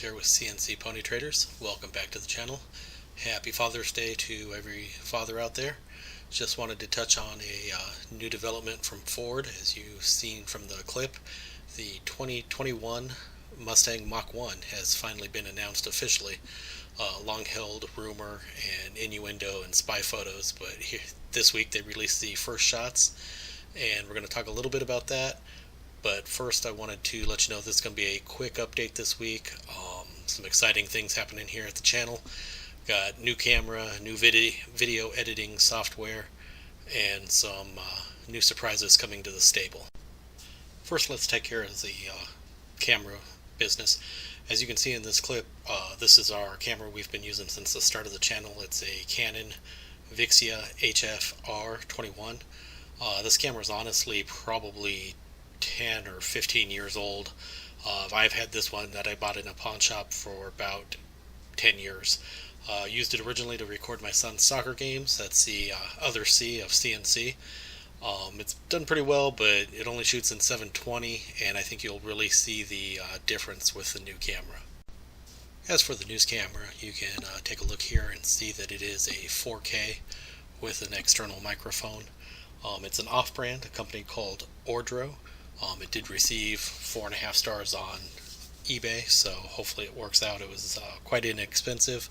here with CNC Pony Traders. Welcome back to the channel. Happy Father's Day to every father out there. Just wanted to touch on a new development from Ford. As you've seen from the clip, the 2021 Mustang Mach 1 has finally been announced officially. Long-held rumor and innuendo and spy photos, but this week they released the first shots, and we're going to talk a little bit about that. But first, I wanted to let you know this is going to be a quick update this week. Some exciting things happening here at the channel. Got new camera, new video editing software, and some new surprises coming to the stable. First, let's take care of the camera business. As you can see in this clip, this is our camera we've been using since the start of the channel. It's a Canon Vixia HF-R21. This camera is honestly probably 10 or 15 years old. I've had this one that I bought in a pawn shop for about 10 years. Used it originally to record my son's soccer games. That's the other C of CNC. It's done pretty well, but it only shoots in 720, and I think you'll really see the difference with the new camera. As for the news camera, you can take a look here and see that it is a 4K with an external microphone. It's an off-brand, a company called Ordro. It did receive 4.5 stars on eBay, so hopefully it works out. It was quite inexpensive,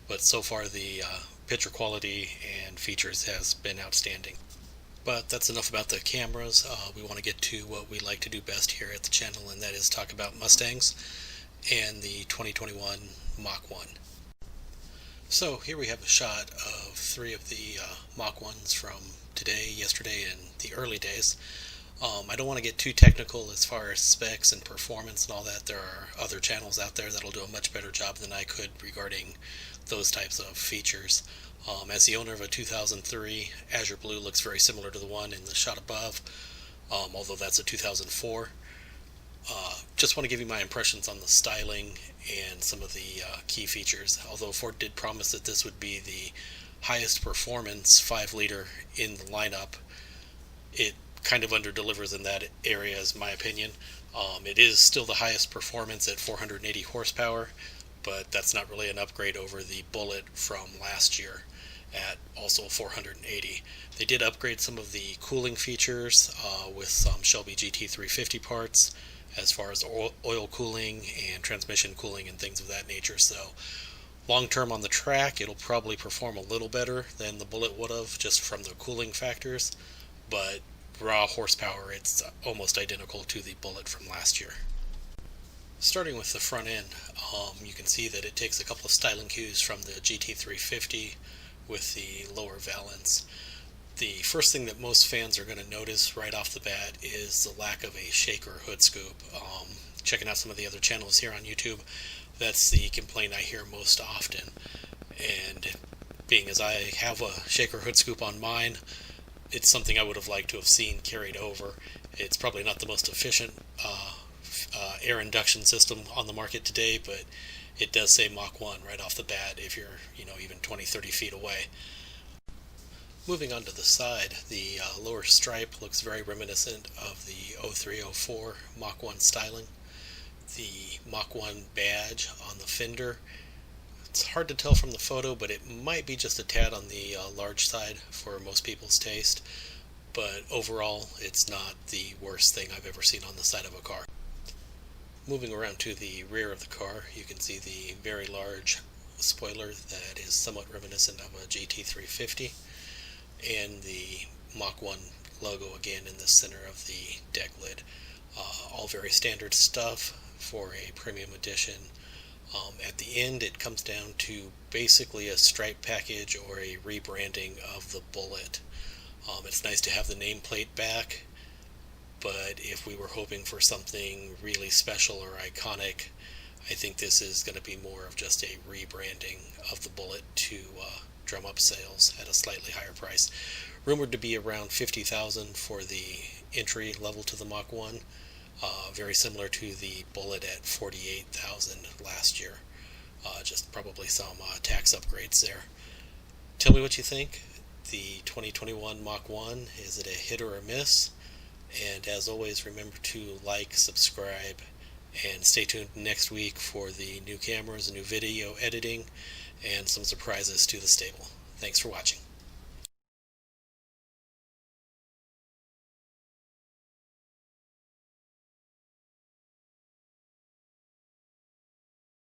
but so far the picture quality and features has been outstanding. But that's enough about the cameras. We want to get to what we like to do best here at the channel, and that is talk about Mustangs and the 2021 Mach 1. So here we have a shot of 3 of the Mach 1s from today, yesterday, and the early days. I don't want to get too technical as far as specs and performance and all that. There are other channels out there that'll do a much better job than I could regarding those types of features. As the owner of a 2003, Azure Blue looks very similar to the one in the shot above, although that's a 2004. Just want to give you my impressions on the styling and some of the key features. Although Ford did promise that this would be the highest performance 5-liter in the lineup, it kind of underdelivers in that area, is my opinion. It is still the highest performance at 480 horsepower, but that's not really an upgrade over the Bullet from last year at also 480. They did upgrade some of the cooling features with some Shelby GT350 parts as far as oil cooling and transmission cooling and things of that nature. So long term on the track, it'll probably perform a little better than the Bullet would have just from the cooling factors, but raw horsepower, it's almost identical to the Bullet from last year. Starting with the front end, you can see that it takes a couple of styling cues from the GT350 with the lower valance. The first thing that most fans are going to notice right off the bat is the lack of a shaker hood scoop. Checking out some of the other channels here on YouTube, that's the complaint I hear most often. And being as I have a shaker hood scoop on mine, it's something I would have liked to have seen carried over. It's probably not the most efficient air induction system on the market today, but it does say Mach 1 right off the bat if you're even 20-30 feet away. Moving on to the side, the lower stripe looks very reminiscent of the 03-04 Mach 1 styling. The Mach 1 badge on the fender, it's hard to tell from the photo, but it might be just a tad on the large side for most people's taste. But overall, it's not the worst thing I've ever seen on the side of a car. Moving around to the rear of the car, you can see the very large spoiler that is somewhat reminiscent of a GT350, and the Mach 1 logo again in the center of the deck lid. All very standard stuff for a premium edition. At the end, it comes down to basically a stripe package or a rebranding of the Bullet. It's nice to have the nameplate back, but if we were hoping for something really special or iconic, I think this is going to be more of just a rebranding of the Bullet to drum up sales at a slightly higher price. Rumored to be around $50,000 for the entry level to the Mach 1. Very similar to the Bullet at $48,000 last year. Just probably some tax upgrades there. Tell me what you think. The 2021 Mach 1, is it a hit or a miss? And as always, remember to like, subscribe, And stay tuned next week for the new cameras, new video editing, and some surprises to the stable. Thanks for watching.